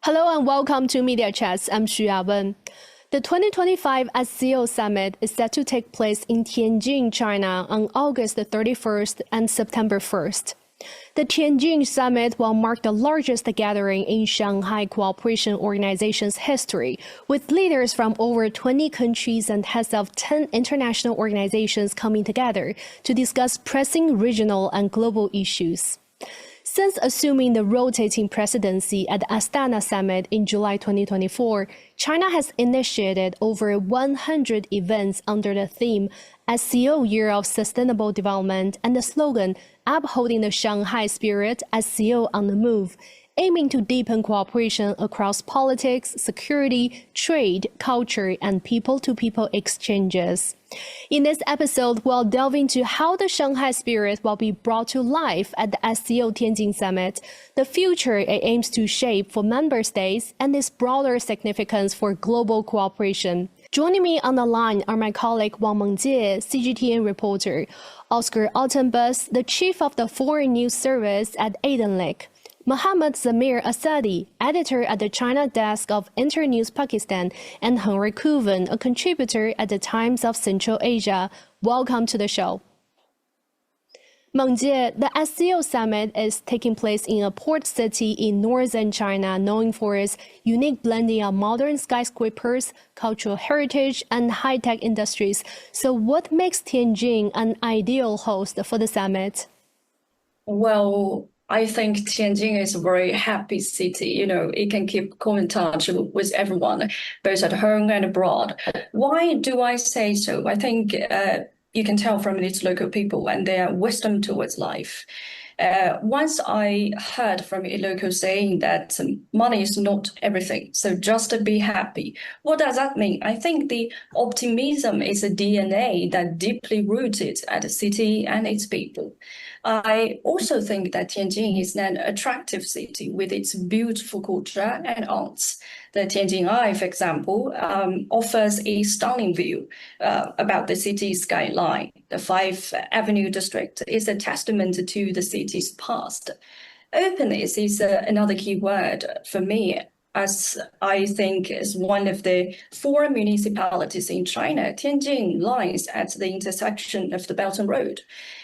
Hello and welcome to Media Chats. I'm Xu Yawen. The 2025 SCO Summit is set to take place in Tianjin, China on August 31st and September 1st. The Tianjin Summit will mark the largest gathering in Shanghai Cooperation Organization's history, with leaders from over 20 countries and heads of 10 international organizations coming together to discuss pressing regional and global issues. Since assuming the rotating presidency at the Astana Summit in July 2024, China has initiated over 100 events under the theme SCO Year of Sustainable Development and the slogan Upholding the Shanghai Spirit, SCO on the Move, aiming to deepen cooperation across politics, security, trade, culture, and people-to-people exchanges. In this episode, we'll delve into how the Shanghai spirit will be brought to life at the SCO Tianjin Summit, the future it aims to shape for member states, and its broader significance for global cooperation. Joining me on the line are my colleague Wang Yi, CGTN reporter, Oscar Altenbus, the chief of the Foreign News Service at Aidenlick, Mohammad Zamir Asadi, editor at the China desk of Internews Pakistan, and Henry Kuven, a contributor at the Times of Central Asia. Welcome to the show. Meng Jie, the SCO Summit is taking place in a port city in northern China known for its unique blending of modern skyscrapers, cultural heritage, and high-tech industries. So what makes Tianjin an ideal host for the summit? Well, I think Tianjin is a very happy city. It can keep in touch with everyone, both at home and abroad. Why do I say so? I think you can tell from its local people and their wisdom towards life. Once I heard from a local saying that money is not everything, so just be happy. What does that mean? I think the optimism is a DNA that deeply rooted at the city and its people. I also think that Tianjin is an attractive city with its beautiful culture and arts. The Tianjin Eye, for example, offers a stunning view about the city's skyline. The Five Avenue district is a testament to the city's past. Openness is another key word for me, as I think is one of the four municipalities in China. Tianjin lies at the intersection of the Belt and Road.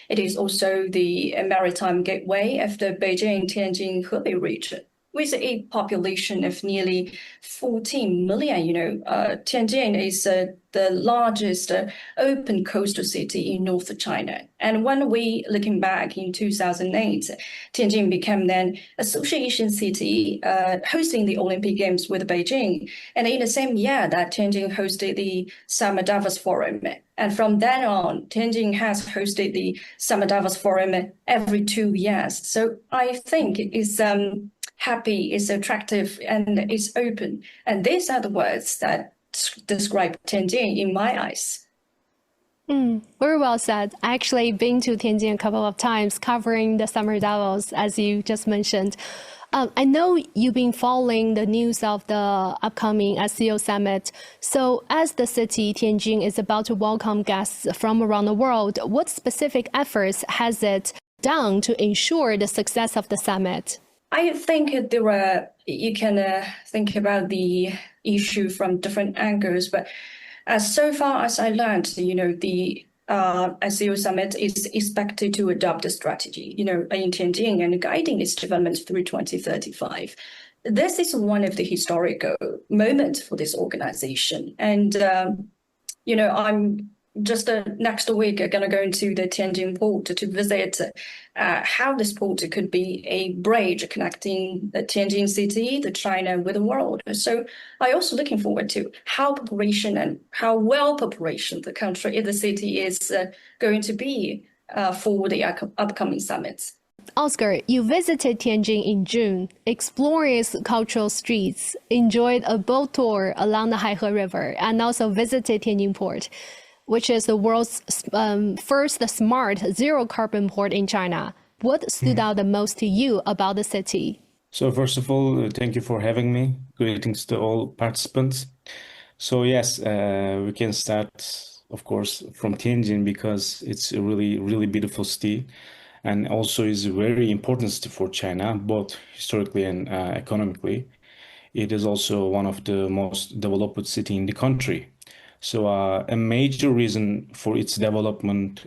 It is also the maritime gateway of the Beijing-Tianjin-Hebei region. With a population of nearly 14 million, Tianjin is the largest open coastal city in North China. And when we looking back in 2008, Tianjin became an association city hosting the Olympic Games with Beijing. And in the same year that Tianjin hosted the Summer Davos Forum. And from then on, Tianjin has hosted the Summer Davos Forum every 2 years. So I think it's happy, is attractive, and is open. And these are the words that describe Tianjin in my eyes. Very well said. I actually been to Tianjin a couple of times covering the Summer Davos, as you just mentioned. I know you've been following the news of the upcoming SCO Summit. So as the city, Tianjin, is about to welcome guests from around the world, what specific efforts has it done to ensure the success of the summit? I think you can think about the issue from different angles, but so far as I learned, the SCO Summit is expected to adopt a strategy, in Tianjin and guiding its development through 2035. This is one of the historical moments for this organization. And, I'm just next week going to go into the Tianjin port to visit how this port could be a bridge connecting the Tianjin city, the China, with the world. So I also looking forward to how well preparation the country, the city is going to be for the upcoming summits. Oscar, you visited Tianjin in June, explored its cultural streets, enjoyed a boat tour along the Haihe River, and also visited Tianjin Port, which is the world's first smart zero-carbon port in China. What stood out the most to you about the city? So first of all, thank you for having me. Greetings to all participants. So yes, we can start, of course, from Tianjin because it's a really, really beautiful city. And also is a very important city for China, both historically and economically. It is also one of the most developed city in the country. So a major reason for its development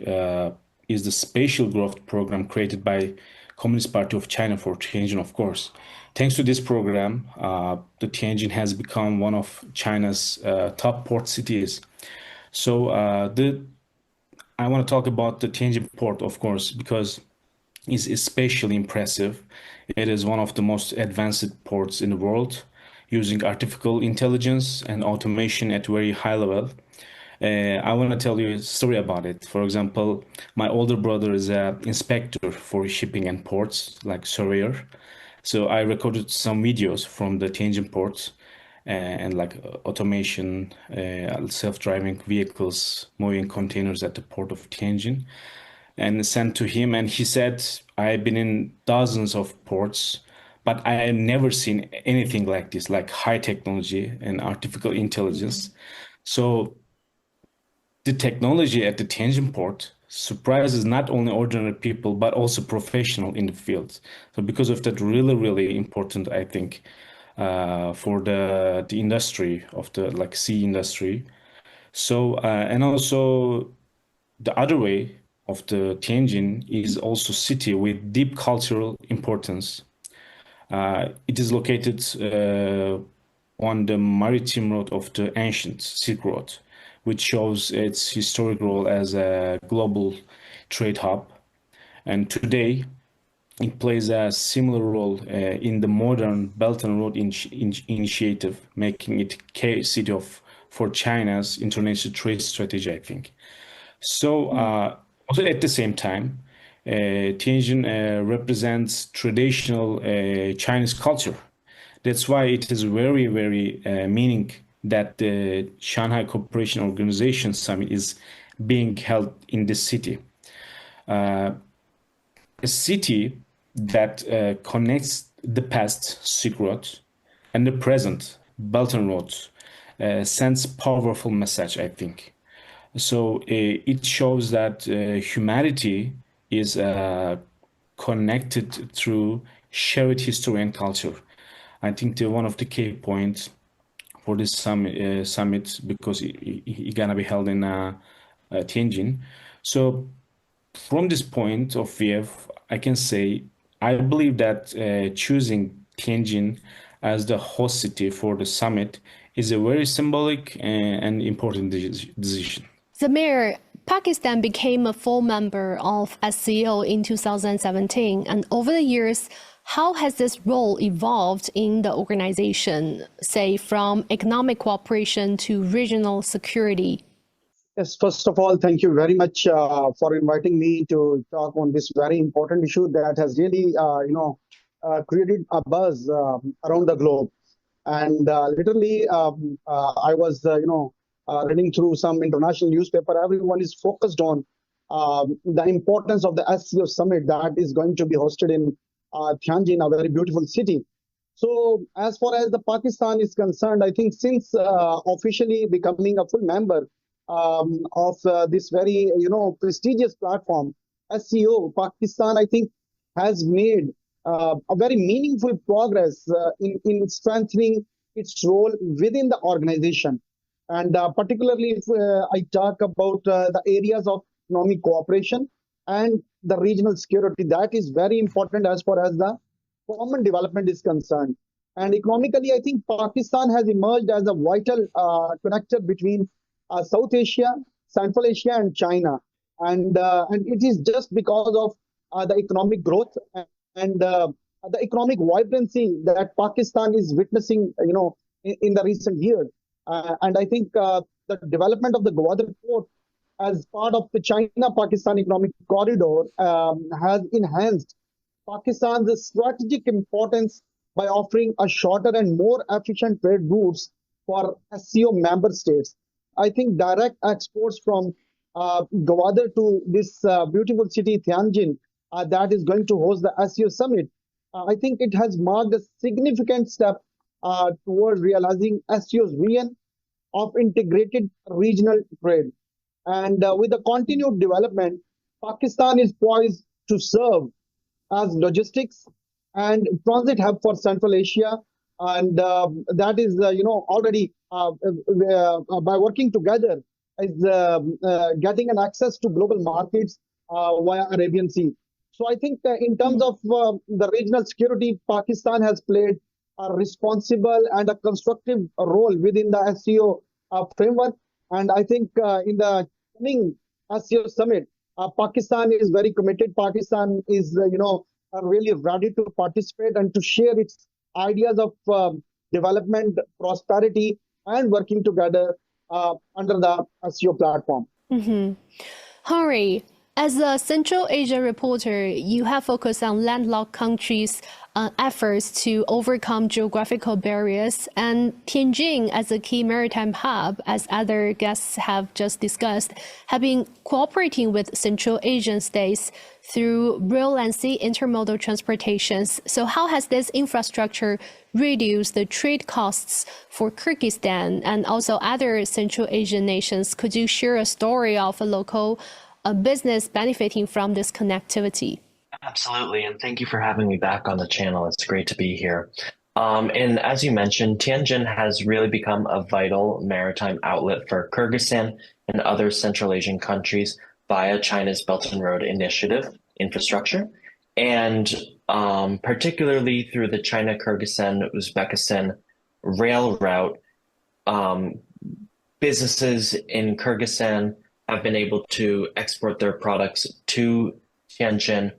is the spatial growth program created by Communist Party of China for Tianjin, of course. Thanks to this program, the Tianjin has become one of China's top port cities. So I want to talk about the Tianjin port, of course, because it's especially impressive. It is one of the most advanced ports in the world, using artificial intelligence and automation at very high level. I want to tell you a story about it. For example, my older brother is an inspector for shipping and ports, like surveyor. So I recorded some videos from the Tianjin port and like automation, self-driving vehicles moving containers at the port of Tianjin and sent to him. And he said, I've been in dozens of ports, but I have never seen anything like this, like high technology and artificial intelligence. So the technology at the Tianjin port surprises not only ordinary people, but also professional in the field. So because of that, really, really important, I think, for the industry of the like sea industry. So and also the other way of the Tianjin is also city with deep cultural importance. It is located on the maritime road of the ancient Silk Road, which shows its historic role as a global trade hub. And today, it plays a similar role in the modern Belt and Road Initiative, making it key city of for China's international trade strategy, I think. So, also at the same time, Tianjin represents traditional Chinese culture. That's why it is very, very meaning that the Shanghai Cooperation Organization Summit is being held in this city. A city that connects the past Silk Road and the present Belt and Road sends powerful message, I think. So it shows that humanity is connected through shared history and culture. I think one of the key points for this summit because it gonna be held in Tianjin. So from this point of view, I can say I believe that choosing Tianjin as the host city for the summit is a very symbolic and important decision. Zamir, Pakistan became a full member of SCO in 2017, and over the years, how has this role evolved in the organization, say from economic cooperation to regional security? Yes, first of all, thank you very much for inviting me to talk on this very important issue that has really, created a buzz around the globe. And literally, I was, reading through some international newspaper. Everyone is focused on the importance of the SCO Summit that is going to be hosted in Tianjin, a very beautiful city. So, as far as the Pakistan is concerned, I think since officially becoming a full member of this very, prestigious platform, SCO, Pakistan, I think, has made a very meaningful progress in strengthening its role within the organization. And particularly if I talk about the areas of economic cooperation and the regional security, that is very important as far as the common development is concerned. And economically, I think Pakistan has emerged as a vital connector between South Asia, Central Asia, and China. And it is just because of the economic growth and the economic vibrancy that Pakistan is witnessing, in the recent years. And I think the development of the Gwadar port as part of the China-Pakistan economic corridor has enhanced Pakistan's strategic importance by offering a shorter and more efficient trade routes for SCO member states. I think direct exports from Gwadar to this beautiful city, Tianjin, that is going to host the SCO Summit. I think it has marked a significant step towards realizing SCO's vision of integrated regional trade. And with the continued development, Pakistan is poised to serve as logistics and transit hub for Central Asia and that is already by working together is getting an access to global markets via Arabian Sea. So I think in terms of the regional security, Pakistan has played a responsible and a constructive role within the SCO framework. And I think in the coming SCO summit, Pakistan is very committed. Pakistan is, really ready to participate and to share its ideas of development, prosperity, and working together under the SCO platform. Henry, as a Central Asia reporter, you have focused on landlocked countries' efforts to overcome geographical barriers, and Tianjin, as a key maritime hub, as other guests have just discussed, have been cooperating with Central Asian states through rail and sea intermodal transportations. So how has this infrastructure reduced the trade costs for Kyrgyzstan and also other Central Asian nations? Could you share a story of a local business benefiting from this connectivity? Absolutely, and thank you for having me back on the channel. It's great to be here. And as you mentioned, Tianjin has really become a vital maritime outlet for Kyrgyzstan and other Central Asian countries via China's Belt and Road Initiative infrastructure, and particularly through the China-Kyrgyzstan-Uzbekistan rail route. Businesses in Kyrgyzstan have been able to export their products to Tianjin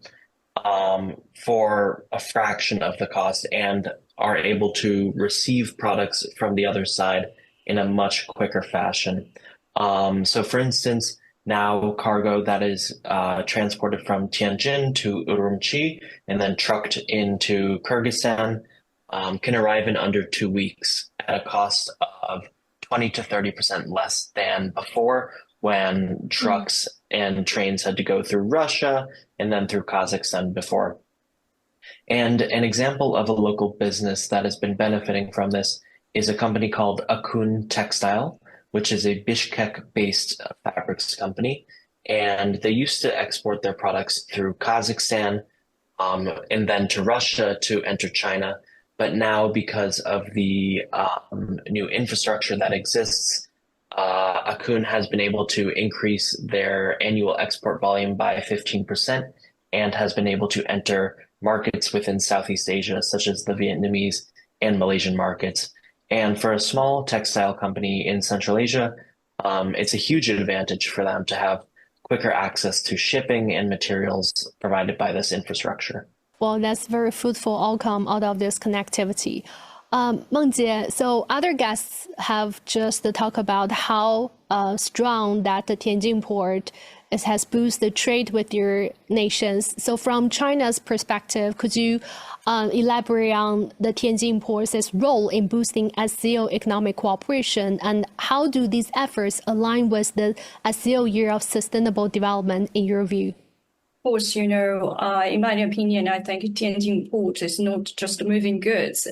for a fraction of the cost and are able to receive products from the other side in a much quicker fashion. So for instance, now cargo that is transported from Tianjin to Urumqi and then trucked into Kyrgyzstan can arrive in under 2 weeks at a cost of 20 to 30% less than before, when trucks and trains had to go through Russia and then through Kazakhstan before. And an example of a local business that has been benefiting from this is a company called Akun Textile, which is a Bishkek-based fabrics company. And they used to export their products through Kazakhstan and then to Russia to enter China. But now, because of the new infrastructure that exists, Akun has been able to increase their annual export volume by 15% and has been able to enter markets within Southeast Asia, such as the Vietnamese and Malaysian markets. And for a small textile company in Central Asia, it's a huge advantage for them to have quicker access to shipping and materials provided by this infrastructure. Well, that's very fruitful outcome out of this connectivity. Meng Jie, so other guests have just talked about how strong that the Tianjin port has boosted trade with your nations. So from China's perspective, could you elaborate on the Tianjin port's role in boosting SCO economic cooperation, and how do these efforts align with the SCO Year of Sustainable Development in your view? Of course, in my opinion, I think Tianjin port is not just moving goods.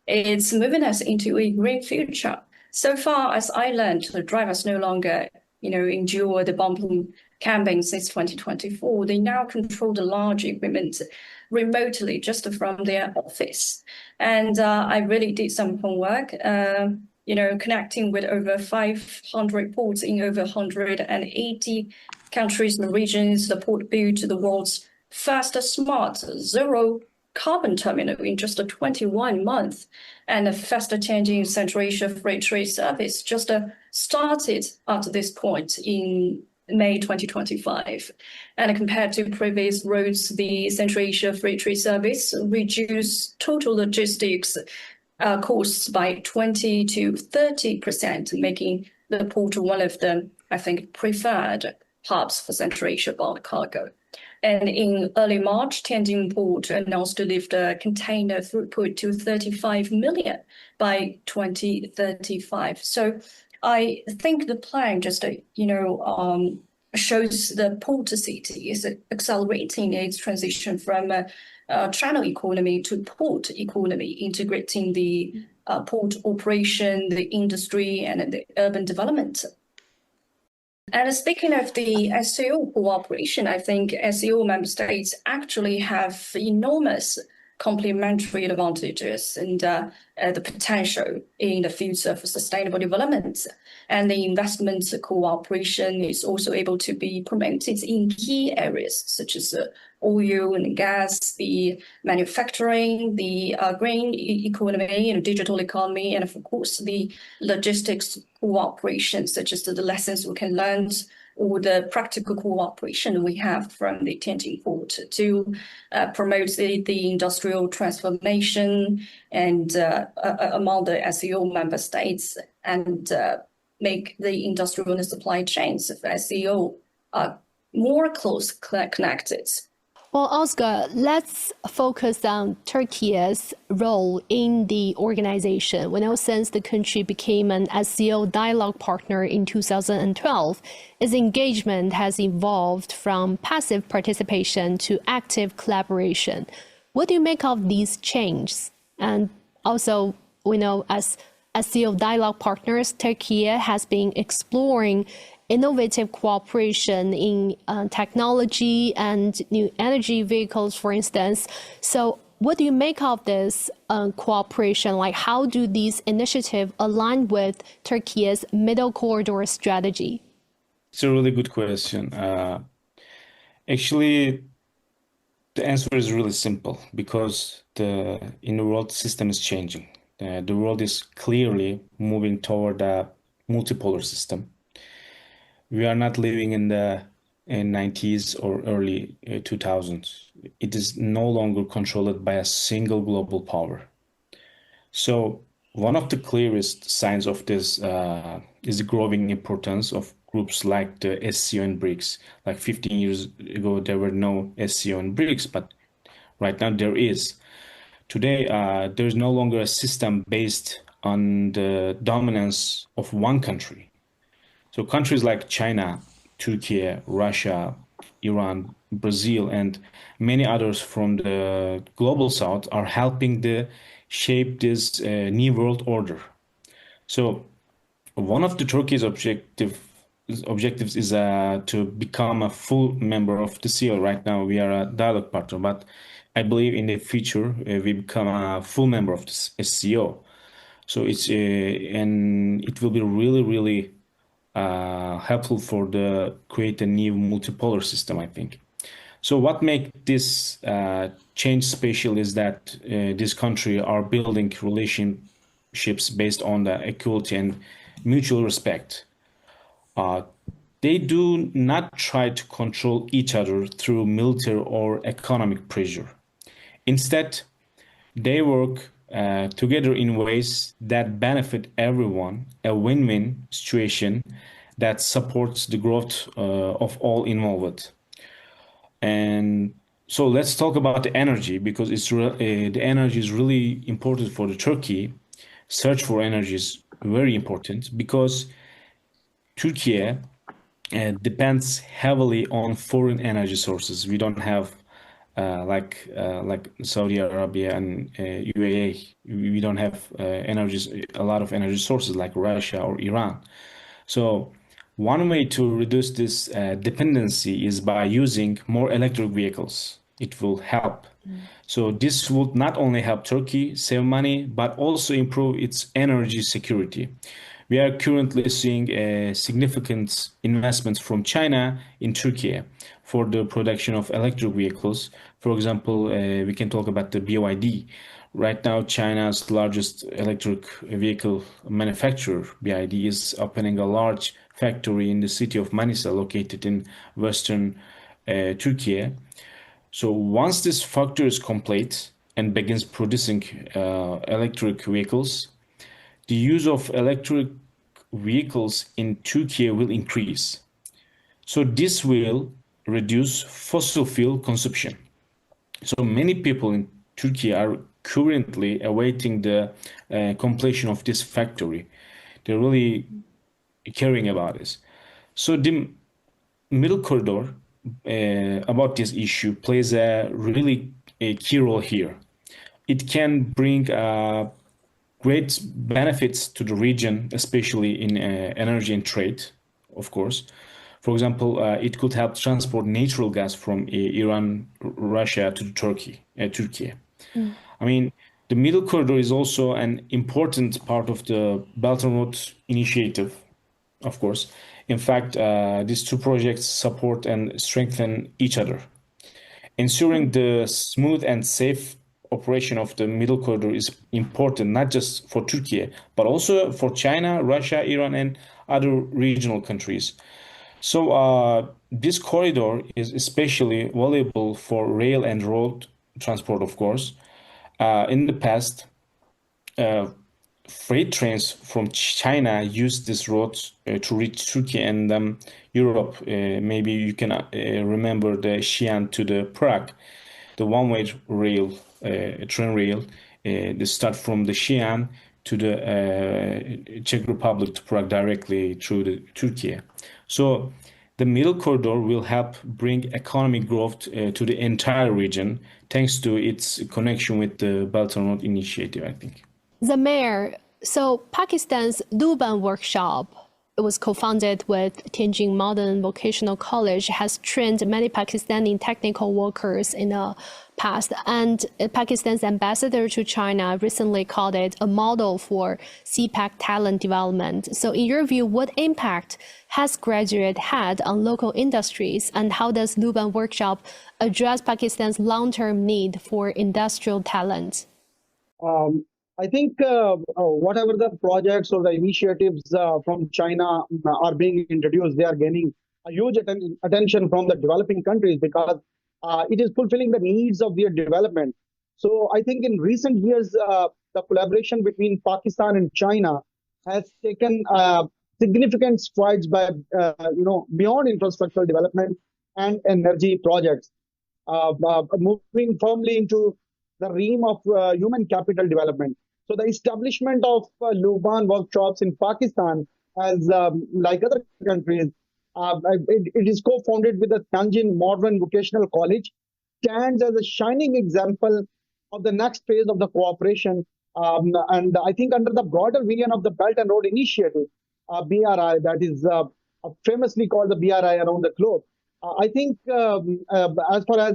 It's moving us into a green future. So far as I learned, the drivers no longer, endure the bumping camping since 2024. They now control the large equipment remotely, just from their office. And I really did some homework, connecting with over 500 ports in over 180 countries and regions. The port built the world's first smart zero carbon terminal in just 21 months, and the first Tianjin Central Asia Freight Trade Service just started at this point in May 2025. And compared to previous routes, the Central Asia Freight Trade Service reduced total logistics costs by 20 to 30%, making the port one of the, I think, preferred hubs for Central Asia bulk cargo. And in early March, Tianjin Port announced to lift the container throughput to 35 million by 2035. So I think the plan just, shows the port city is accelerating its transition from a channel economy to port economy, integrating the port operation, the industry, and the urban development. And speaking of the SCO cooperation, I think SCO member states actually have enormous complementary advantages and the potential in the future for sustainable development. And the investment cooperation is also able to be promoted in key areas such as oil and gas, the manufacturing, the green economy and digital economy, and of course the logistics cooperation, such as the lessons we can learn or the practical cooperation we have from the Tianjin port to promote the industrial transformation and among the SCO member states and make the industrial and supply chains of SCO more close connected. Well, Oscar, let's focus on Turkey's role in the organization. We know since the country became an SCO dialogue partner in 2012, its engagement has evolved from passive participation to active collaboration. What do you make of these changes? And also, we know as SCO dialogue partners, Turkey has been exploring innovative cooperation in technology and new energy vehicles, for instance. So what do you make of this cooperation? Like, how do these initiatives align with Turkey's middle corridor strategy? It's a really good question. Actually, the answer is really simple because the world system is changing. The world is clearly moving toward a multipolar system. We are not living in the 90s or early 2000s. It is no longer controlled by a single global power. So one of the clearest signs of this is the growing importance of groups like the SCO and BRICS. Like 15 years ago, there were no SCO and BRICS, but right now there is. Today, there is no longer a system based on the dominance of one country. So countries like China, Turkey, Russia, Iran, Brazil, and many others from the global south are helping to shape this new world order. So one of the Turkey's objectives is to become a full member of the SCO. Right now, we are a dialogue partner, but I believe in the future we become a full member of the SCO. So it's and it will be really helpful for the create a new multipolar system, I think. So what makes this change special is that this country are building relationships based on the equality and mutual respect. They do not try to control each other through military or economic pressure. Instead, they work together in ways that benefit everyone, a win-win situation that supports the growth of all involved. And so let's talk about the energy because the energy is really important for the Turkey. Search for energy is very important because Turkey depends heavily on foreign energy sources. We don't have like Saudi Arabia and UAE. We don't have a lot of energy sources like Russia or Iran. So one way to reduce this dependency is by using more electric vehicles. It will help. So this would not only help Turkey save money, but also improve its energy security. We are currently seeing significant investments from China in Turkey for the production of electric vehicles. For example, we can talk about the BYD. Right now, China's largest electric vehicle manufacturer, BYD, is opening a large factory in the city of Manisa, located in western Turkey. So once this factory is complete and begins producing electric vehicles, the use of electric vehicles in Turkey will increase. So this will reduce fossil fuel consumption. So many people in Turkey are currently awaiting the completion of this factory. They're really caring about this. So the middle corridor about this issue plays a really key role here. It can bring great benefits to the region, especially in energy and trade, of course. For example, it could help transport natural gas from Iran, Russia to Turkey. I mean, the Middle Corridor is also an important part of the Belt and Road Initiative, of course. In fact, these two projects support and strengthen each other. Ensuring the smooth and safe operation of the Middle Corridor is important, not just for Turkey, but also for China, Russia, Iran, and other regional countries. So, this corridor is especially valuable for rail and road transport, of course. In the past, uh, freight trains from China used this road to reach Turkey and Europe. Maybe you can remember the Xi'an to the Prague, the one-way rail, train rail. They start from the Xi'an to the Czech Republic to Prague directly through the Turkey. So the middle corridor will help bring economic growth to the entire region, thanks to its connection with the Belt and Road Initiative, I think. The mayor, so Pakistan's Luban workshop, it was co-founded with Tianjin Modern Vocational College, has trained many Pakistani technical workers in the past. And Pakistan's ambassador to China recently called it a model for CPAC talent development. So in your view, what impact has graduate had on local industries, and how does Luban workshop address Pakistan's long-term need for industrial talent? I think whatever the projects or the initiatives from China are being introduced, they are gaining a huge attention from the developing countries because it is fulfilling the needs of their development. So I think in recent years, the collaboration between Pakistan and China has taken significant strides by, beyond infrastructural development and energy projects, moving firmly into the realm of human capital development. So the establishment of Luban workshops in Pakistan, as like other countries, it is co-founded with the Tianjin Modern Vocational College, stands as a shining example of the next phase of the cooperation. And I think under the broader vision of the Belt and Road Initiative, BRI, that is famously called the BRI around the globe. I think as far as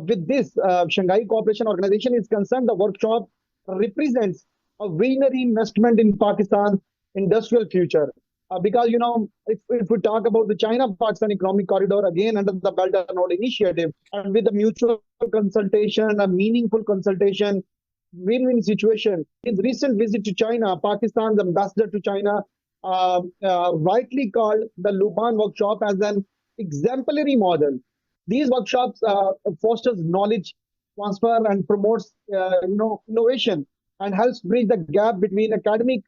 with this Shanghai Cooperation Organization is concerned, the workshop represents a visionary investment in Pakistan's industrial future. Because, if we talk about the China-Pakistan Economic Corridor, again, under the Belt and Road Initiative, and with the mutual consultation, a meaningful consultation, win-win situation. In his recent visit to China, Pakistan's ambassador to China rightly called the Luban workshop as an exemplary model. These workshops fosters knowledge transfer and promotes, innovation, and helps bridge the gap between academic,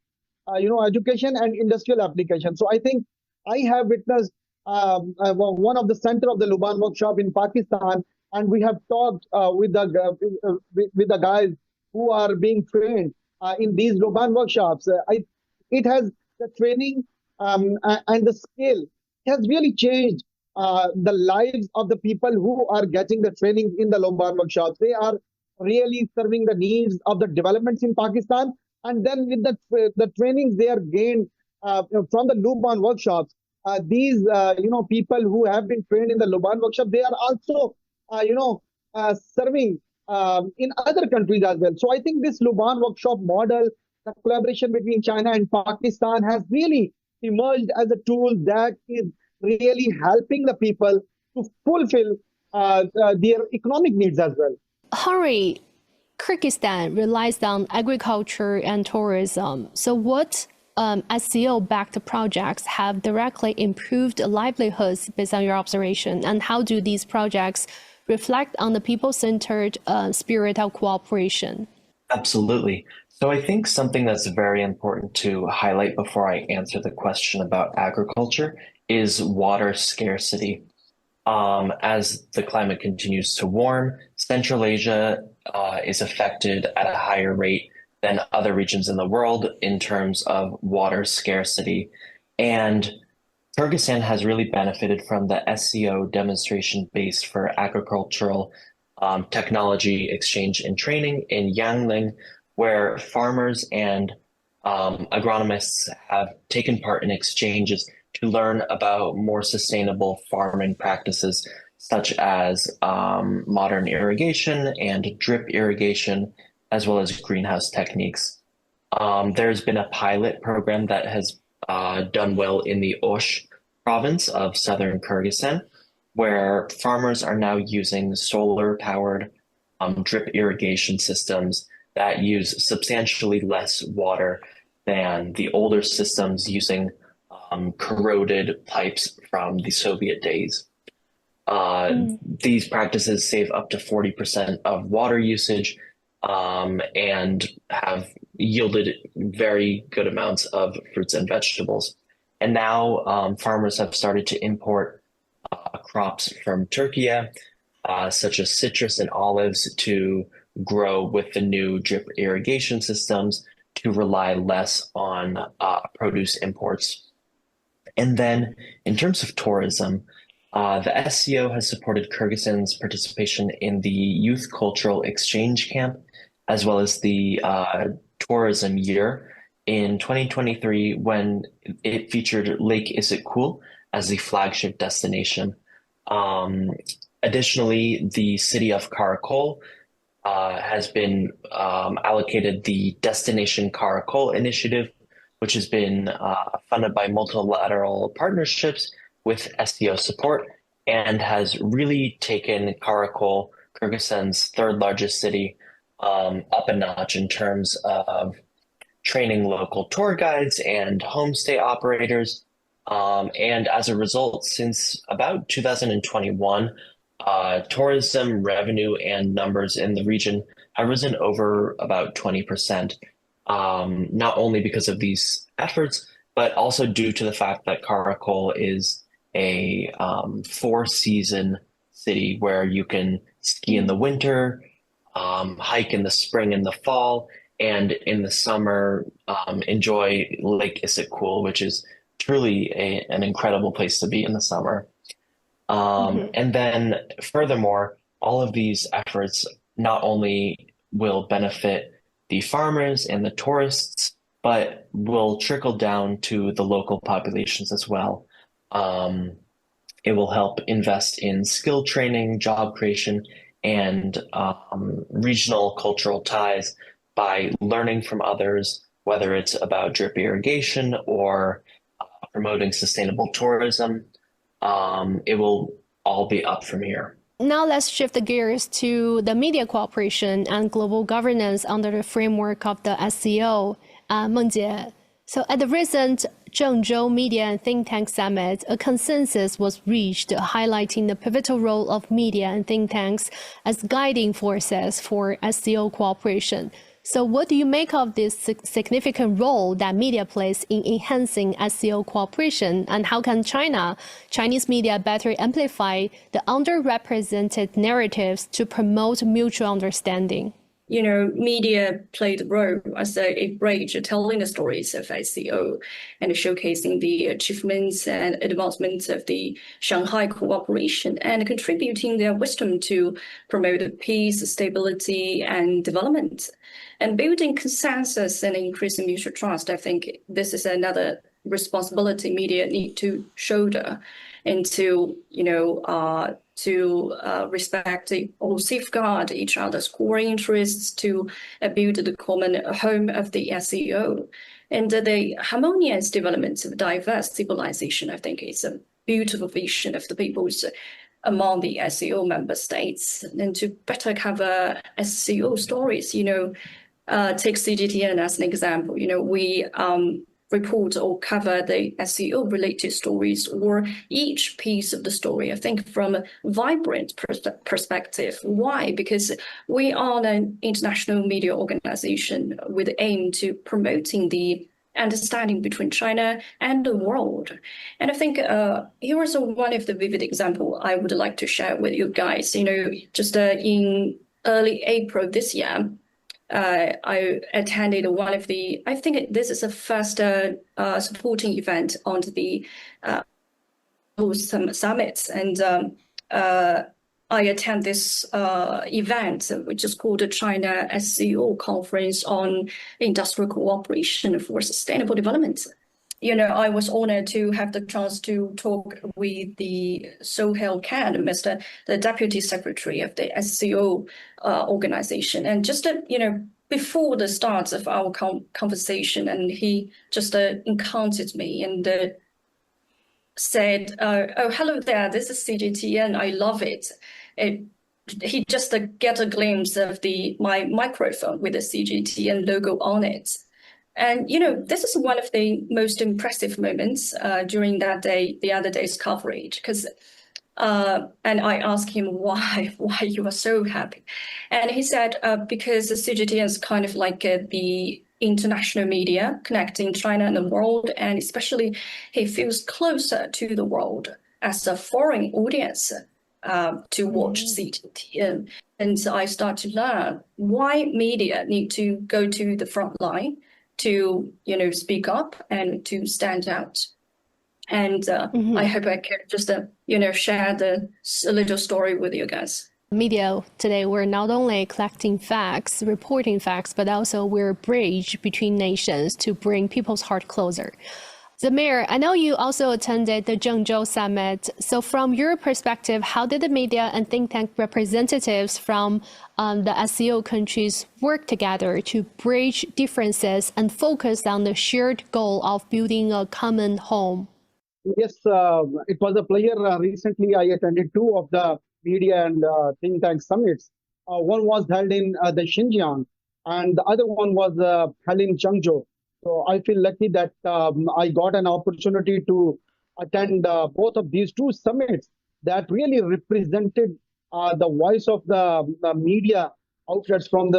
education and industrial application. So I think I have witnessed one of the center of the Luban workshop in Pakistan, and we have talked with the guys who are being trained in these Luban workshops. It has the training and the skill has really changed the lives of the people who are getting the training in the Luban workshops. They are really serving the needs of the developments in Pakistan. And then with the trainings they are gained from the Luban workshops, these people who have been trained in the Luban workshop, they are also serving in other countries as well. So I think this Luban workshop model, the collaboration between China and Pakistan, has really emerged as a tool that is really helping the people to fulfill their economic needs as well. Henry, Kyrgyzstan relies on agriculture and tourism. So what SCO-backed projects have directly improved livelihoods based on your observation? And how do these projects reflect on the people-centered spirit of cooperation? Absolutely. So I think something that's very important to highlight before I answer the question about agriculture is water scarcity. As the climate continues to warm, Central Asia is affected at a higher rate than other regions in the world in terms of water scarcity. And Kyrgyzstan has really benefited from the SCO demonstration base for agricultural technology exchange and training in Yangling, where farmers and agronomists have taken part in exchanges to learn about more sustainable farming practices, such as modern irrigation and drip irrigation, as well as greenhouse techniques. There's been a pilot program that has done well in the Osh province of southern Kyrgyzstan, where farmers are now using solar-powered drip irrigation systems that use substantially less water than the older systems using corroded pipes from the Soviet days. These practices save up to 40% of water usage and have yielded very good amounts of fruits and vegetables. And now farmers have started to import crops from Turkey, such as citrus and olives, to grow with the new drip irrigation systems to rely less on produce imports. And then in terms of tourism, the SCO has supported Kyrgyzstan's participation in the Youth Cultural Exchange Camp, as well as the tourism year in 2023, when it featured Lake Issyk-Kul as the flagship destination. Additionally, the city of Karakol has been allocated the Destination Karakol initiative, which has been funded by multilateral partnerships with SCO support and has really taken Karakol, Kyrgyzstan's third largest city, up a notch in terms of training local tour guides and homestay operators. And as a result, since about 2021, tourism revenue and numbers in the region have risen over about 20%, not only because of these efforts, but also due to the fact that Karakol is a four-season city where you can ski in the winter, hike in the spring and the fall, and in the summer enjoy Lake Issyk-Kul, which is truly an incredible place to be in the summer. And then furthermore, all of these efforts not only will benefit the farmers and the tourists, but will trickle down to the local populations as well. It will help invest in skill training, job creation, and regional cultural ties by learning from others, whether it's about drip irrigation or promoting sustainable tourism. It will all be up from here. Now let's shift the gears to the media cooperation and global governance under the framework of the SCO. Mengjie, so at the recent Zhengzhou Media and Think Tank Summit, a consensus was reached highlighting the pivotal role of media and think tanks as guiding forces for SCO cooperation. So what do you make of this significant role that media plays in enhancing SCO cooperation, and how can Chinese media better amplify the underrepresented narratives to promote mutual understanding? You know, media played a role as a bridge telling the stories of SCO and showcasing the achievements and advancements of the Shanghai cooperation and contributing their wisdom to promote peace, stability, and development. And building consensus and increasing mutual trust, I think this is another responsibility media need to shoulder, and to respect or safeguard each other's core interests, to build the common home of the SCO. And the harmonious development of diverse civilization, I think, is a beautiful vision of the peoples among the SCO member states. And to better cover SCO stories, take CGTN as an example. We report or cover the SCO related stories, or each piece of the story, I think, from a vibrant perspective. Why? Because we are an international media organization with the aim to promoting the understanding between China and the world. And I think here is one of the vivid example I would like to share with you guys. Just in early April this year, I attended one of the, I think this is the first supporting event on the summits. And I attend this event, which is called the China SCO Conference on Industrial Cooperation for Sustainable Development. I was honored to have the chance to talk with the Sohail Khan, the Deputy Secretary of the SCO organization. And just, before the start of our conversation, and he just encountered me and said, "Oh, hello there, this is CGT, and I love it." He just get a glimpse of my microphone with the CGTN logo on it. And, this is one of the most impressive moments during the other day's coverage, because and I asked him why you are so happy. And he said, because the CGTN is kind of like the international media connecting China and the world, and especially he feels closer to the world as a foreign audience to watch CGTN. And so I start to learn why media need to go to the front line to, speak up and to stand out. And I hope I can just, share a little story with you guys. Media today, we're not only collecting facts, reporting facts, but also we're a bridge between nations to bring people's heart closer. Zamir, I know you also attended the Zhengzhou Summit. So from your perspective, how did the media and think tank representatives from the SCO countries work together to bridge differences and focus on the shared goal of building a common home? Yes, it was a pleasure. Recently, I attended two of the media and think tank summits. One was held in the Xinjiang, and the other one was held in Zhengzhou. So I feel lucky that I got an opportunity to attend both of these two summits that really represented the voice of the media outlets from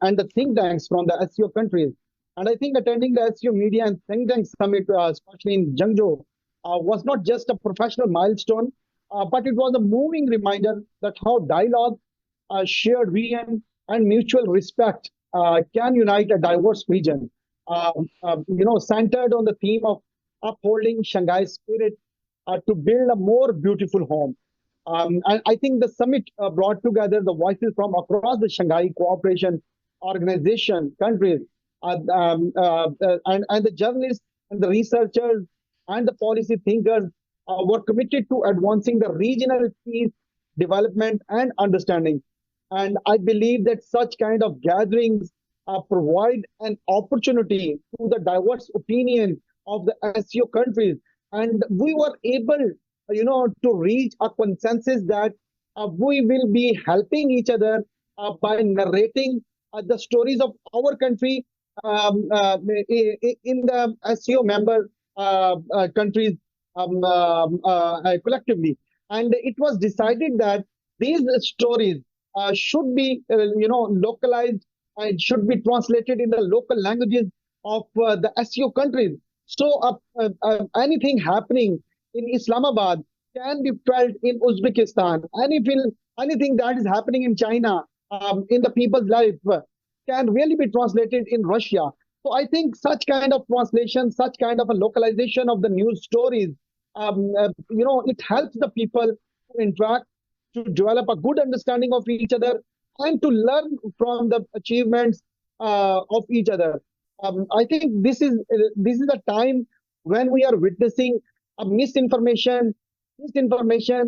and the think tanks from the SCO countries. And I think attending the SCO media and think tank summit, especially in Zhengzhou, was not just a professional milestone, but it was a moving reminder that how dialogue, shared vision, and mutual respect can unite a diverse region. Centered on the theme of upholding Shanghai's spirit to build a more beautiful home. And I think the summit brought together the voices from across the Shanghai Cooperation Organization countries, and the journalists and the researchers and the policy thinkers were committed to advancing the regional peace, development, and understanding. And I believe that such kind of gatherings provide an opportunity to the diverse opinion of the SCO countries. And we were able, to reach a consensus that we will be helping each other by narrating the stories of our country in the SCO member countries collectively. And it was decided that these stories should be, localized. It should be translated in the local languages of the SCO countries. So anything happening in Islamabad can be felt in Uzbekistan. Anything that is happening in China, in the people's life, can really be translated in Russia. So I think such kind of translation, such kind of a localization of the news stories, it helps the people to interact, to develop a good understanding of each other, and to learn from the achievements of each other. I think this is a time when we are witnessing a misinformation,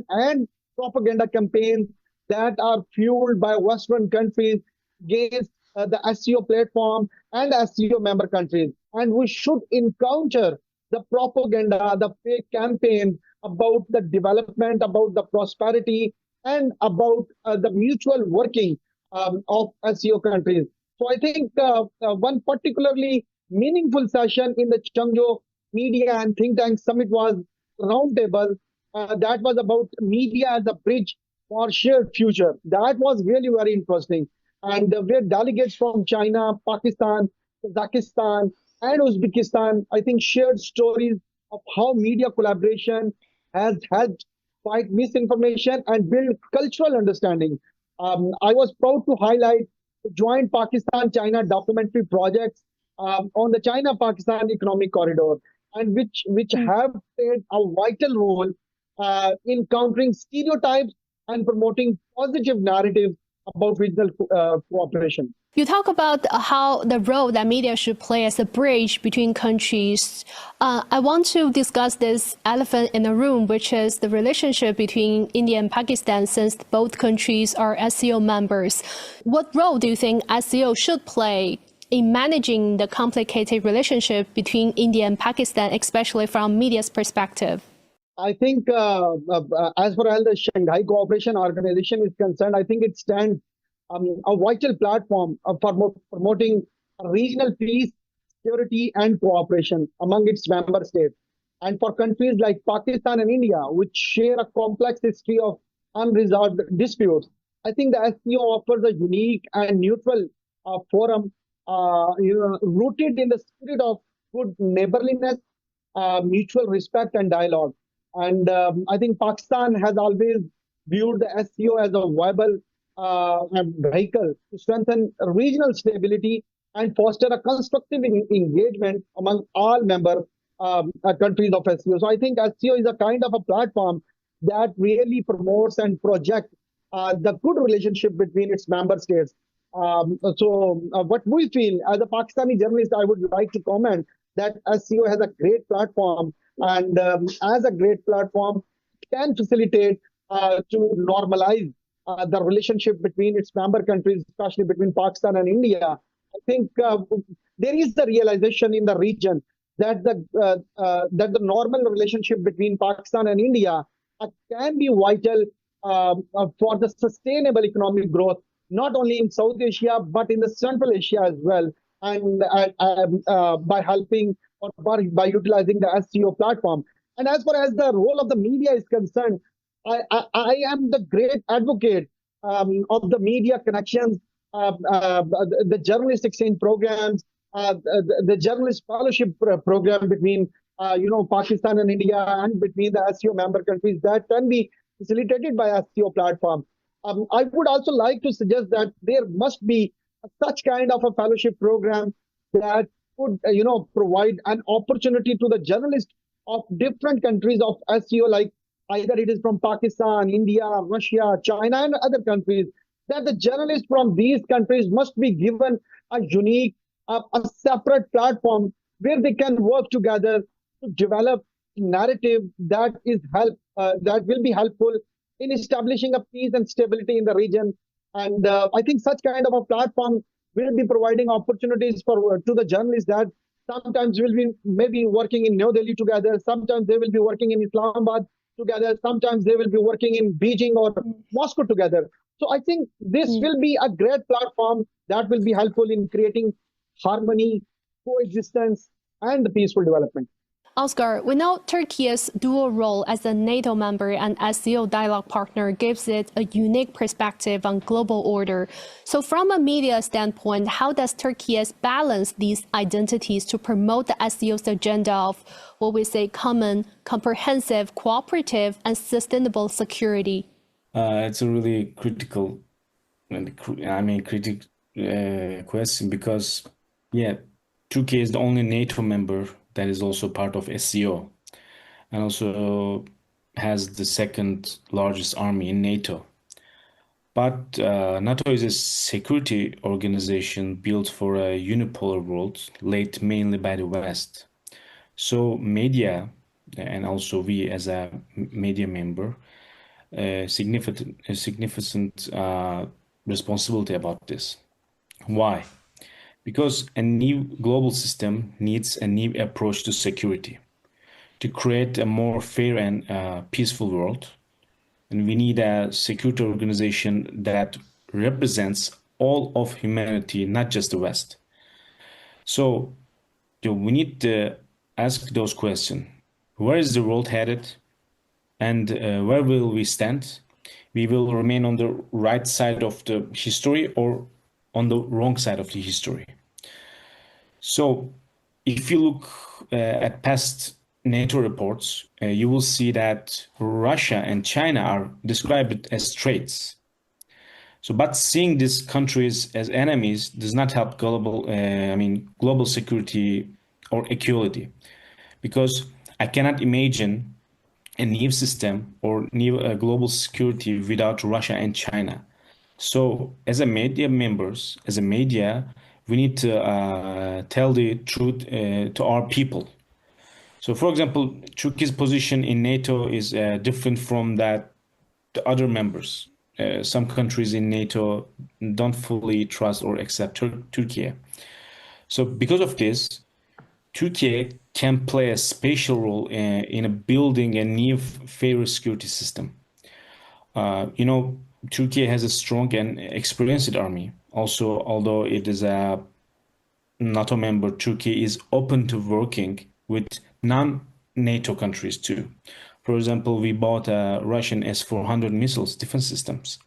and propaganda campaigns that are fueled by Western countries against the SCO platform and SCO member countries. And we should encounter the propaganda, the fake campaign about the development, about the prosperity, and about the mutual working of SCO countries. So I think one particularly meaningful session in the Zhengzhou Media and Think Tank Summit was roundtable that was about media as a bridge for shared future. That was really very interesting. And where delegates from China, Pakistan, Kazakhstan, and Uzbekistan, I think, shared stories of how media collaboration has helped fight misinformation and build cultural understanding. I was proud to highlight the joint Pakistan-China documentary projects on the China-Pakistan economic corridor, and which have played a vital role in countering stereotypes and promoting positive narratives about regional cooperation. You talk about how the role that media should play as a bridge between countries. I want to discuss this elephant in the room, which is the relationship between India and Pakistan, since both countries are SCO members. What role do you think SCO should play in managing the complicated relationship between India and Pakistan, especially from media's perspective? I think as far as the Shanghai Cooperation Organization is concerned, I think it stands a vital platform for promoting regional peace, security, and cooperation among its member states. And for countries like Pakistan and India, which share a complex history of unresolved disputes, I think the SCO offers a unique and neutral forum, rooted in the spirit of good neighborliness, mutual respect, and dialogue. And I think Pakistan has always viewed the SCO as a viable vehicle to strengthen regional stability and foster a constructive engagement among all member countries of SCO. So I think SCO is a kind of a platform that really promotes and projects the good relationship between its member states. What we feel as a Pakistani journalist, I would like to comment that SCO has a great platform, and as a great platform, can facilitate to normalize the relationship between its member countries, especially between Pakistan and India. I think there is the realization in the region that the normal relationship between Pakistan and India can be vital for the sustainable economic growth, not only in South Asia but in the Central Asia as well, and by helping or by utilizing the SCO platform. And as far as the role of the media is concerned, I am the great advocate of the media connections, the journalist exchange programs, the journalist fellowship program between Pakistan and India and between the SCO member countries that can be facilitated by SCO platform. I would also like to suggest that there must be such kind of a fellowship program that would provide an opportunity to the journalists of different countries of SCO, like either it is from Pakistan, India, Russia, China, and other countries, that the journalists from these countries must be given a unique, a separate platform where they can work together to develop narrative that will be helpful in establishing a peace and stability in the region. And I think such kind of a platform will be providing opportunities to the journalists that sometimes will be maybe working in New Delhi together, sometimes they will be working in Islamabad together, sometimes they will be working in Beijing or Moscow together. So I think this will be a great platform that will be helpful in creating harmony, coexistence, and the peaceful development. Oscar, we know Turkey's dual role as a NATO member and SCO dialogue partner gives it a unique perspective on global order. So from a media standpoint, how does Turkey balance these identities to promote the SCO's agenda of what we say common, comprehensive, cooperative, and sustainable security? It's a really critical question because, Turkey is the only NATO member that is also part of SCO and also has the second largest army in NATO. But NATO is a security organization built for a unipolar world, led mainly by the West. So media, and also we as a media member, significant responsibility about this. Why? Because a new global system needs a new approach to security. To create a more fair and peaceful world, and we need a security organization that represents all of humanity, not just the West. So we need to ask those questions. Where is the world headed? And where will we stand? We will remain on the right side of the history or on the wrong side of the history. So if you look at past NATO reports, you will see that Russia and China are described as threats. So, but seeing these countries as enemies does not help global security or equality, because I cannot imagine a new system or new global security without Russia and China. So as a media members, as a media, we need to tell the truth to our people. So, for example, Turkey's position in NATO is different from that the other members. Some countries in NATO don't fully trust or accept Turkey. So, because of this, Turkey can play a special role in building a new fair security system. You know, Turkey has a strong and experienced army. Also, although it is a NATO member, Turkey is open to working with non-NATO countries too. For example, we bought Russian S-400 missiles defense systems.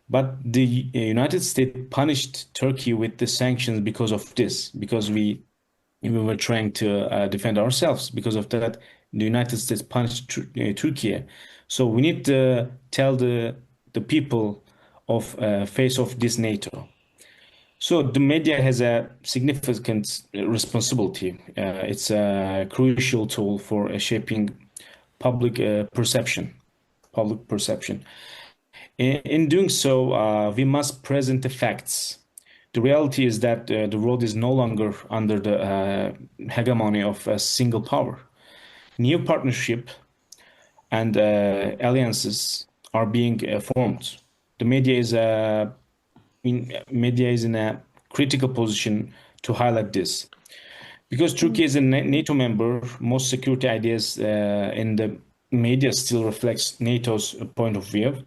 But the United States punished Turkey with the sanctions because of this, because we were trying to defend ourselves. Because of that, the United States punished Turkey. So we need to tell the people of face of this NATO. So the media has a significant responsibility. It's a crucial tool for shaping public perception. Public perception. In doing so, we must present the facts. The reality is that the world is no longer under the hegemony of a single power. New partnership and alliances are being formed. The media is in a critical position to highlight this. Because Turkey is a NATO member, most security ideas in the media still reflects NATO's point of view.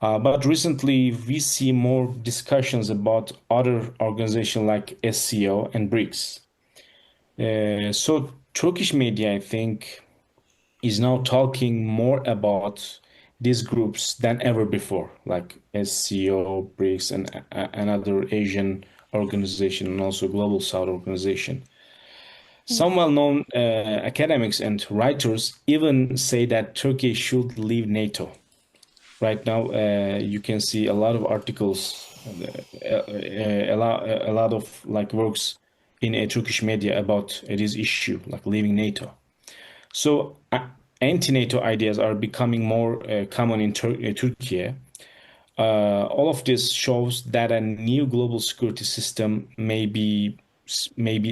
But recently, we see more discussions about other organizations like SCO and BRICS. So Turkish media, I think, is now talking more about these groups than ever before, like SCO, BRICS, and another Asian organization, and also Global South organization. Some well-known academics and writers even say that Turkey should leave NATO. Right now, you can see a lot of articles, a lot of like works in Turkish media about this issue, like leaving NATO. So anti-NATO ideas are becoming more common in Turkey. All of this shows that a new global security system may be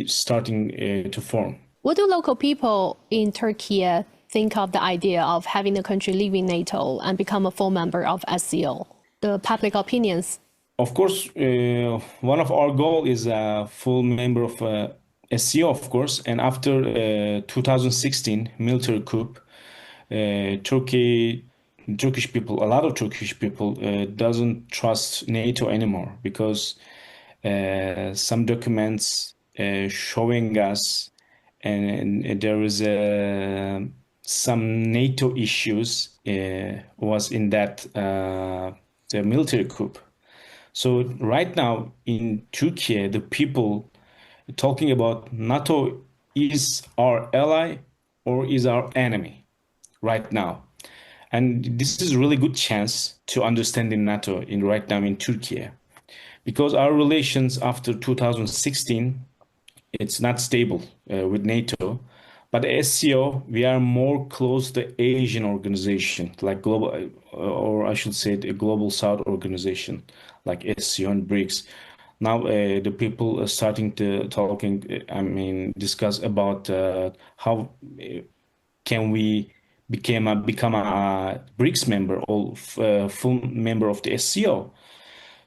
starting to form. What do local people in Turkey think of the idea of having the country leaving NATO and become a full member of SCO? The public opinions. Of course, one of our goal is a full member of SCO, of course. And after 2016 military coup, Turkish people, a lot of Turkish people doesn't trust NATO anymore because some documents showing us and there is some NATO issues was in that the military coup. So right now in Turkey, the people talking about NATO is our ally or is our enemy right now. And this is a really good chance to understand in NATO right now in Turkey. Because our relations after 2016, it's not stable with NATO. But SCO, we are more close to Asian organization, like global, or I should say the Global South organization, like SCO and BRICS. Now the people are starting to discuss about how can we become a BRICS member or full member of the SCO.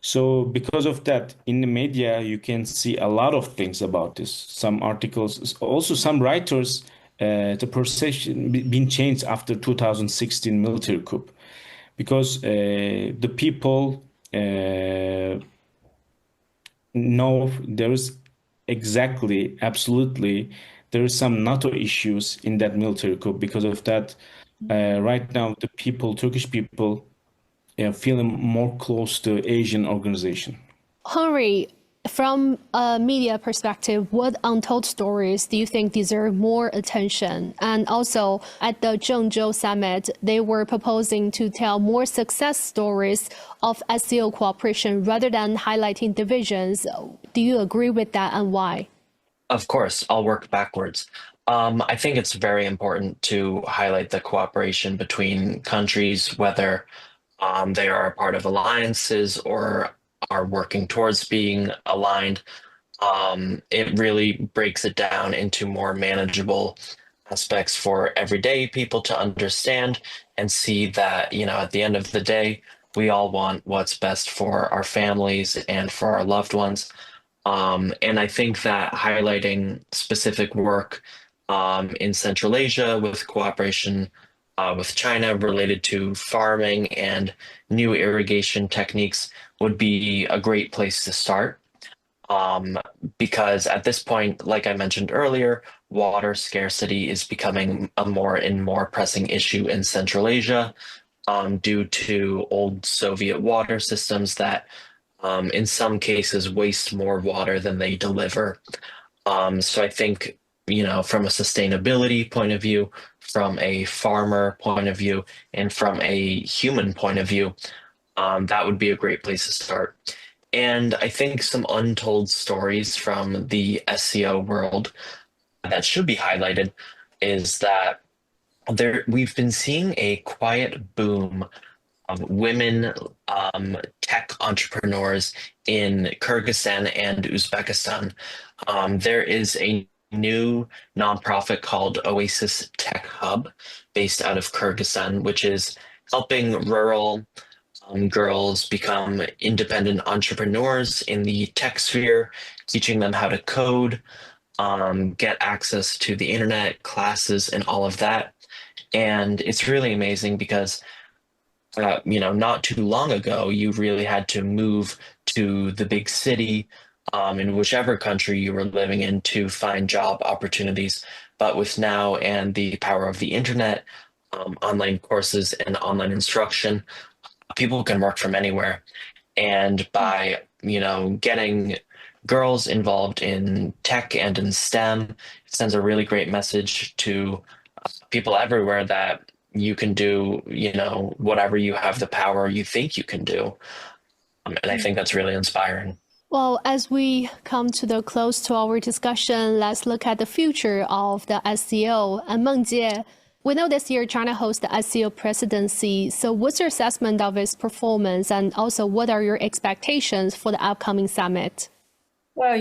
So because of that, in the media, you can see a lot of things about this. Some articles, also some writers, the perception been changed after 2016 military coup, because the people know there is absolutely, there is some NATO issues in that military coup. Because of that, right now, the people, Turkish people, feeling more close to Asian organization. Henry, from a media perspective, what untold stories do you think deserve more attention? And also at the Zhengzhou Summit, they were proposing to tell more success stories of SCO cooperation rather than highlighting divisions. Do you agree with that and why? Of course, I'll work backwards. I think it's very important to highlight the cooperation between countries, whether they are a part of alliances or are working towards being aligned, it really breaks it down into more manageable aspects for everyday people to understand and see that, at the end of the day, we all want what's best for our families and for our loved ones. And I think that highlighting specific work in Central Asia with cooperation with China related to farming and new irrigation techniques would be a great place to start. Um, because at this point, like I mentioned earlier, water scarcity is becoming a more and more pressing issue in Central Asia due to old Soviet water systems that, in some cases, waste more water than they deliver. So I think, from a sustainability point of view, from a farmer point of view, and from a human point of view, that would be a great place to start. And I think some untold stories from the SCO world that should be highlighted is that we've been seeing a quiet boom of women tech entrepreneurs in Kyrgyzstan and Uzbekistan. There is a new nonprofit called Oasis Tech Hub based out of Kyrgyzstan, which is helping rural girls become independent entrepreneurs in the tech sphere, teaching them how to code, get access to the internet, classes, and all of that. And it's really amazing because, not too long ago, you really had to move to the big city in whichever country you were living in to find job opportunities. But with now and the power of the internet, online courses, and online instruction, people can work from anywhere. And by, getting girls involved in tech and in STEM, it sends a really great message to people everywhere that you can do, whatever you have the power you think you can do. And I think that's really inspiring. Well, as we come to the close to our discussion, let's look at the future of the SCO. And Mengjie, we know this year China hosts the SCO presidency. So what's your assessment of its performance, and also what are your expectations for the upcoming summit? Well,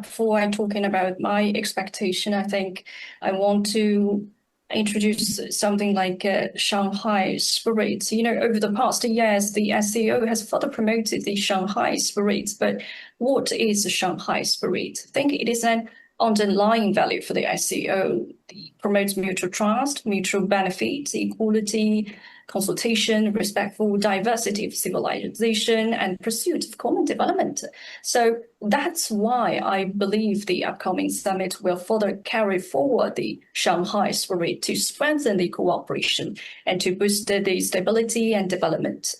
before I'm talking about my expectation, I think I want to introduce something like Shanghai spirit. Over the past years, the SCO has further promoted the Shanghai spirit. But what is the Shanghai spirit? I think it is an underlying value for the SCO. It promotes mutual trust, mutual benefit, equality, consultation, respectful diversity of civilization, and pursuit of common development. So that's why I believe the upcoming summit will further carry forward the Shanghai spirit to strengthen the cooperation and to boost the stability and development.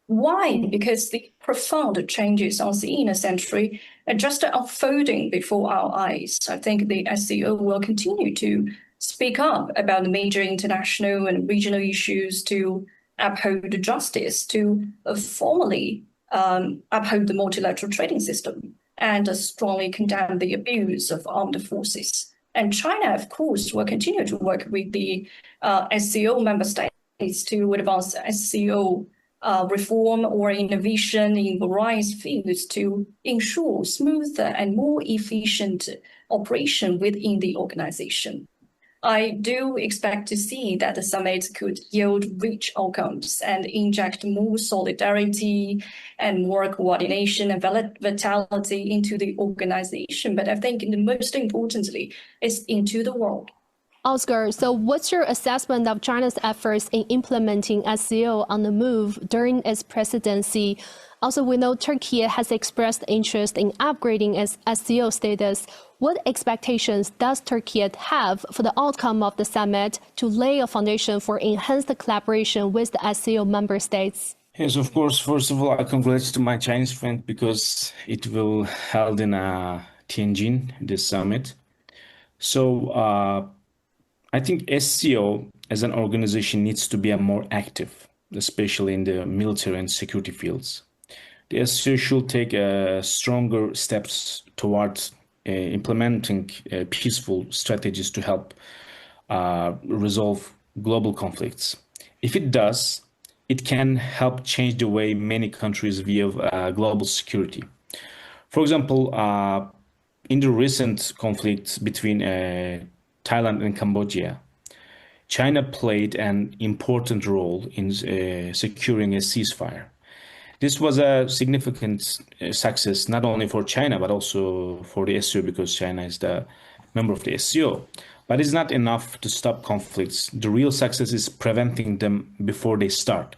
Why? Because the profound changes on the inner century are just unfolding before our eyes. I think the SCO will continue to speak up about the major international and regional issues, to uphold justice, to formally uphold the multilateral trading system, and strongly condemn the abuse of armed forces. And China, of course, will continue to work with the SCO member states to advance SCO reform or innovation in various fields to ensure smoother and more efficient operation within the organization. I do expect to see that the summit could yield rich outcomes and inject more solidarity and more coordination and vitality into the organization. But I think the most importantly is into the world. Oscar, so what's your assessment of China's efforts in implementing SCO on the move during its presidency? Also, we know Turkey has expressed interest in upgrading its SCO status. What expectations does Turkey have for the outcome of the summit to lay a foundation for enhanced collaboration with the SCO member states? Yes, of course. First of all, I congratulate to my Chinese friend because it will held in Tianjin, this summit. So I think SCO as an organization needs to be more active, especially in the military and security fields. The SCO should take stronger steps towards implementing peaceful strategies to help resolve global conflicts. If it does, it can help change the way many countries view global security. For example, in the recent conflict between Thailand and Cambodia, China played an important role in securing a ceasefire. This was a significant success not only for China but also for the SCO, because China is the member of the SCO. But it's not enough to stop conflicts. The real success is preventing them before they start.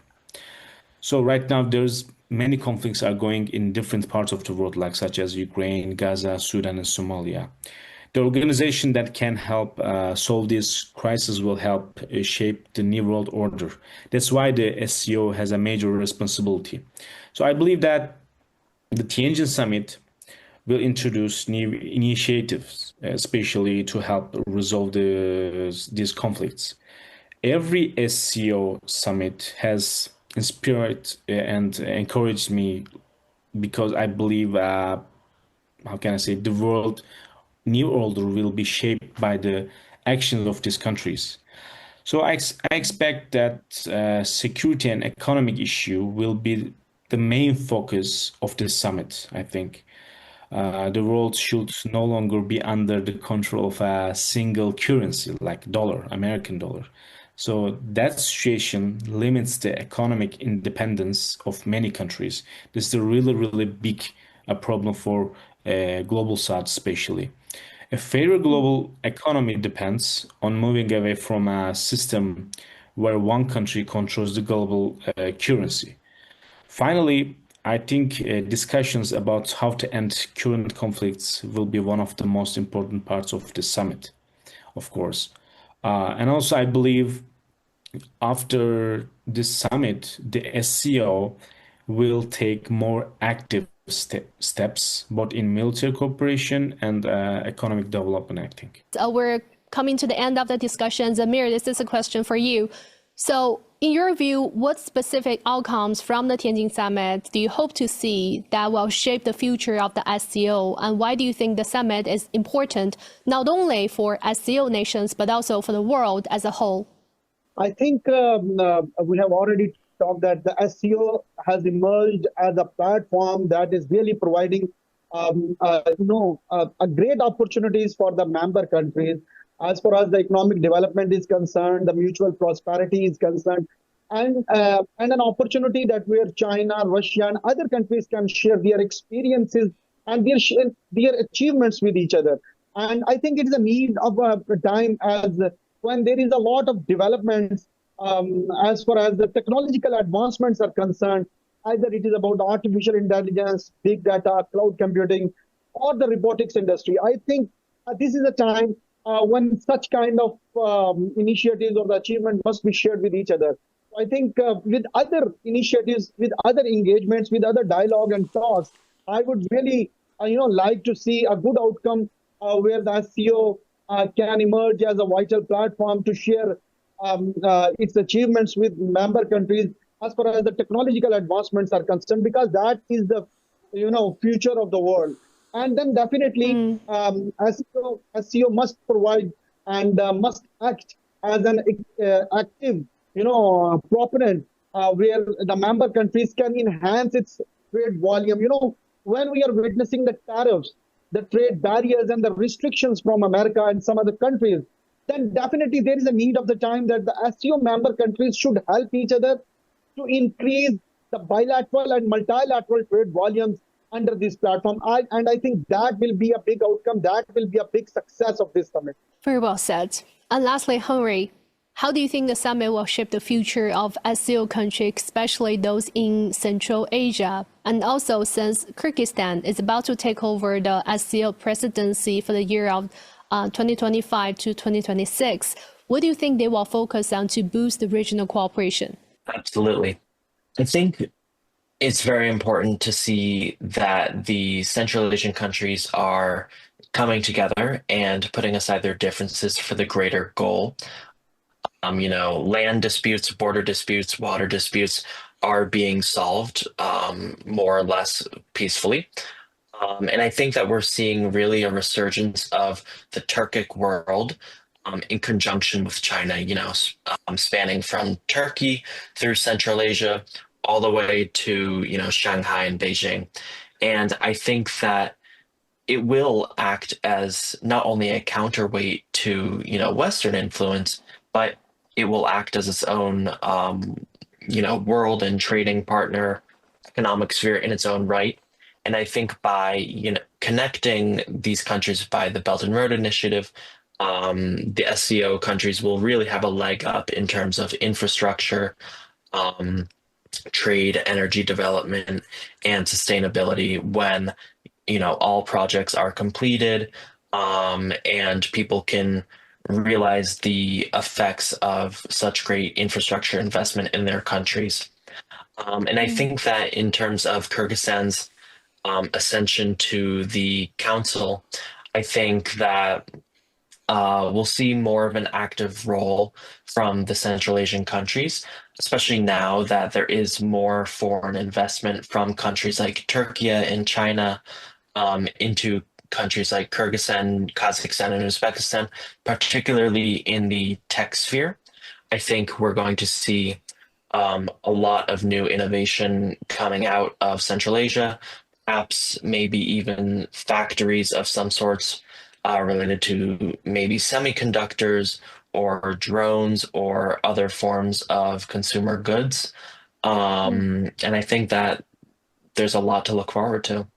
So right now there's many conflicts are going in different parts of the world, like such as Ukraine, Gaza, Sudan, and Somalia. The organization that can help solve this crisis will help shape the new world order. That's why the SCO has a major responsibility. So I believe that the Tianjin Summit will introduce new initiatives, especially to help resolve these conflicts. Every SCO summit has inspired and encouraged me, because I believe, how can I say, the world new order will be shaped by the actions of these countries. So I expect that security and economic issue will be the main focus of this summit, I think. The world should no longer be under the control of a single currency like dollar, American dollar. So that situation limits the economic independence of many countries. This is a really, really big problem for global South, especially. A fairer global economy depends on moving away from a system where one country controls the global currency. Finally, I think discussions about how to end current conflicts will be one of the most important parts of the summit, of course. And also, I believe after this summit, the SCO will take more active steps, both in military cooperation and economic development, I think. We're coming to the end of the discussion. Zamir, this is a question for you. So, in your view, what specific outcomes from the Tianjin Summit do you hope to see that will shape the future of the SCO? And why do you think the summit is important, not only for SCO nations, but also for the world as a whole? I think we have already talked that the SCO has emerged as a platform that is really providing, a great opportunities for the member countries as far as the economic development is concerned, the mutual prosperity is concerned, and an opportunity that where China, Russia, and other countries can share their experiences and their achievements with each other. And I think it is a need of a time as when there is a lot of developments as far as the technological advancements are concerned, either it is about artificial intelligence, big data, cloud computing, or the robotics industry. I think this is a time when such kind of initiatives or the achievement must be shared with each other. I think with other initiatives, with other engagements, with other dialogue and talks, I would really, like to see a good outcome where the SCO can emerge as a vital platform to share its achievements with member countries as far as the technological advancements are concerned, because that is the future of the world. And then definitely SCO must provide and must act as an active proponent where the member countries can enhance its trade volume. When we are witnessing the tariffs, the trade barriers and the restrictions from America and some other countries, then definitely there is a need of the time that the SCO member countries should help each other to increase the bilateral and multilateral trade volumes under this platform. And I think that will be a big outcome. That will be a big success of this summit. Very well said. And lastly, Henry, how do you think the summit will shape the future of SCO countries, especially those in Central Asia? And also, since Kyrgyzstan is about to take over the SCO presidency for the year of 2025 to 2026, what do you think they will focus on to boost the regional cooperation? Absolutely. I think it's very important to see that the Central Asian countries are coming together and putting aside their differences for the greater goal. Land disputes, border disputes, water disputes are being solved more or less peacefully. And I think that we're seeing really a resurgence of the Turkic world in conjunction with China, spanning from Turkey through Central Asia all the way to, Shanghai and Beijing. And I think that it will act as not only a counterweight to, Western influence, but it will act as its own, world and trading partner, economic sphere in its own right. And I think by, connecting these countries by the Belt and Road Initiative, the SCO countries will really have a leg up in terms of infrastructure, trade, energy development, and sustainability when all projects are completed, and people can realize the effects of such great infrastructure investment in their countries. And I think that in terms of Kyrgyzstan's ascension to the council, I think that we'll see more of an active role from the Central Asian countries, especially now that there is more foreign investment from countries like Turkey and China into countries like Kyrgyzstan, Kazakhstan, and Uzbekistan, particularly in the tech sphere. I think we're going to see a lot of new innovation coming out of Central Asia, perhaps maybe even factories of some sorts related to maybe semiconductors or drones or other forms of consumer goods. And I think that there's a lot to look forward to.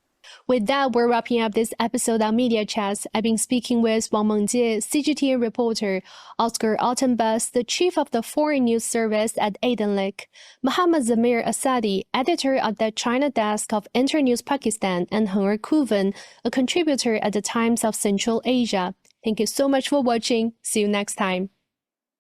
With that, we're wrapping up this episode of Media Chats. I've been speaking with Wang Mengjie, CGTN reporter, Oscar Altenbus, the chief of the Foreign News Service at Aidenlick, Mohammad Zamir Asadi, editor at the China desk of Internews Pakistan, and Henry Kuven, a contributor at the Times of Central Asia. Thank you so much for watching. See you next time.